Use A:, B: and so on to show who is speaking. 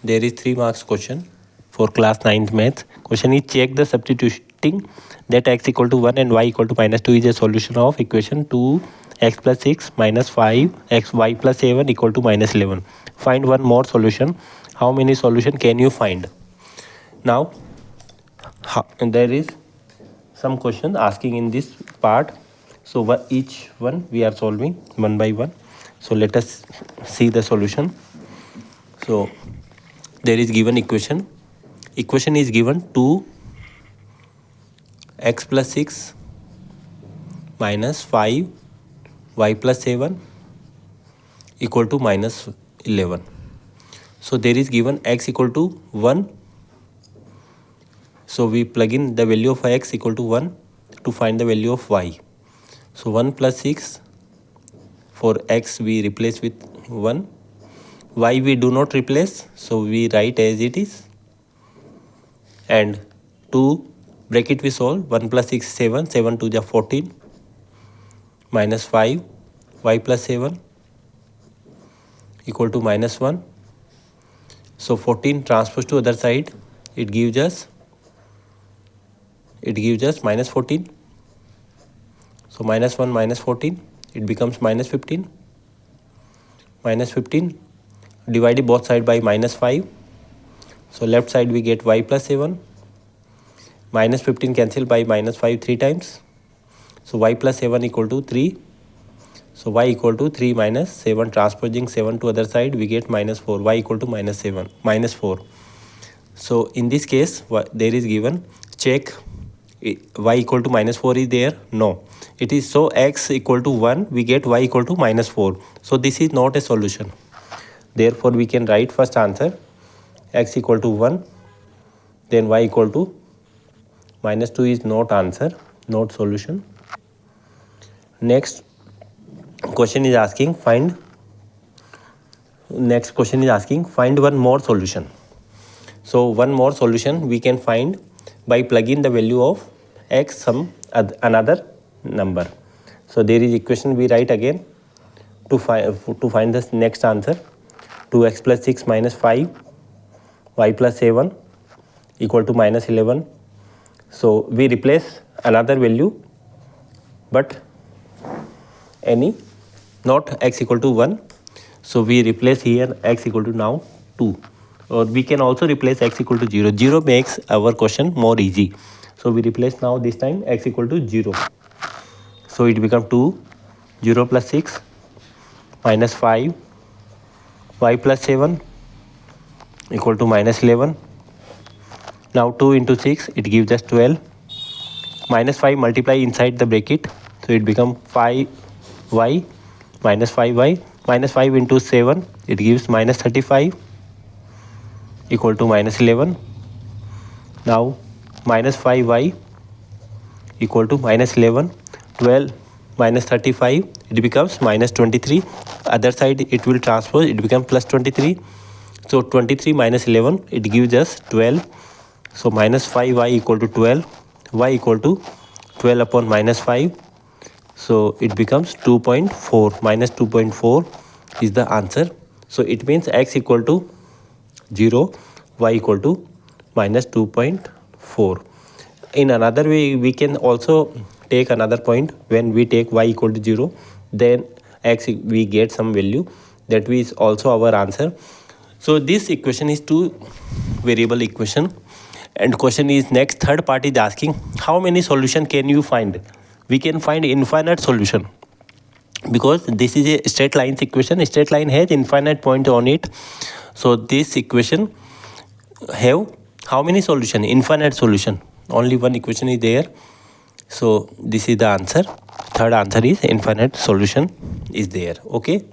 A: There is 3 marks question for class 9th maths. Question is check the substituting that x equal to 1 and y equal to minus 2 is a solution of equation 2x plus 6 minus 5x y plus 7 equal to minus 11. Find one more solution. How many solution can you find? Now there is some question asking in this part. So each one we are solving one by one. So let us see the solution. So there is given equation is given 2x plus 6 minus 5 y plus 7 equal to minus 11. So there is given x equal to 1. So we plug in the value of x equal to 1 to find the value of y. So 1 plus 6, for x we replace with 1. Y we do not replace, so we write as it is. And 2 bracket we solve. 1 plus 6 7, 7 to the 14 minus 5 y plus 7 equal to minus 1. So 14 transpose to other side, it gives us minus 14. So minus 1 minus 14, it becomes minus 15. Minus 15 divided both side by minus 5. So left side we get y plus 7. Minus 15 cancel by minus 5 3 times. So y plus 7 equal to 3. So y equal to 3 minus 7, transposing 7 to other side, we get minus 4. Y equal to minus 4. So in this case, there is given, check y equal to minus 4 is there? No. It is, so x equal to 1, we get y equal to minus 4. So this is not a solution. Therefore, we can write first answer, x equal to 1, then y equal to minus 2 is not answer, not solution. Next question is asking find one more solution. So one more solution we can find by plugging the value of x some another number. So there is equation we write again to find the next answer. 2x plus 6 minus 5 y plus 7 equal to minus 11. So we replace another value, but any, not x equal to 1. So we replace here x equal to now 2. Or we can also replace x equal to 0. 0 makes our question more easy. So we replace now this time x equal to 0. So it becomes 2, 0 plus 6 minus 5 y plus 7 equal to minus 11. Now 2 into 6, it gives us 12. Minus 5 multiply inside the bracket. So it becomes 5y minus 5y. Minus 5 into 7, it gives minus 35 equal to minus 11. Now minus 5y equal to minus 11. 12 minus 35, it becomes minus 23. Other side it will transpose, it becomes plus 23. So 23 minus 11, it gives us 12. So minus 5y equal to 12. Y equal to 12 upon minus 5. So it becomes 2.4. Minus 2.4 is the answer. So it means x equal to 0, y equal to minus 2.4. In another way, we can also take another point. When we take y equal to 0, then x we get some value, that is also our answer. So this equation is 2 variable equation. And question is next, third part is asking how many solution can you find? We can find infinite solution, because this is a straight line equation. A straight line has infinite point on it. So this equation have how many solution? Infinite solution. Only one equation is there. So this is the answer. Third answer is infinite solution is there. Okay.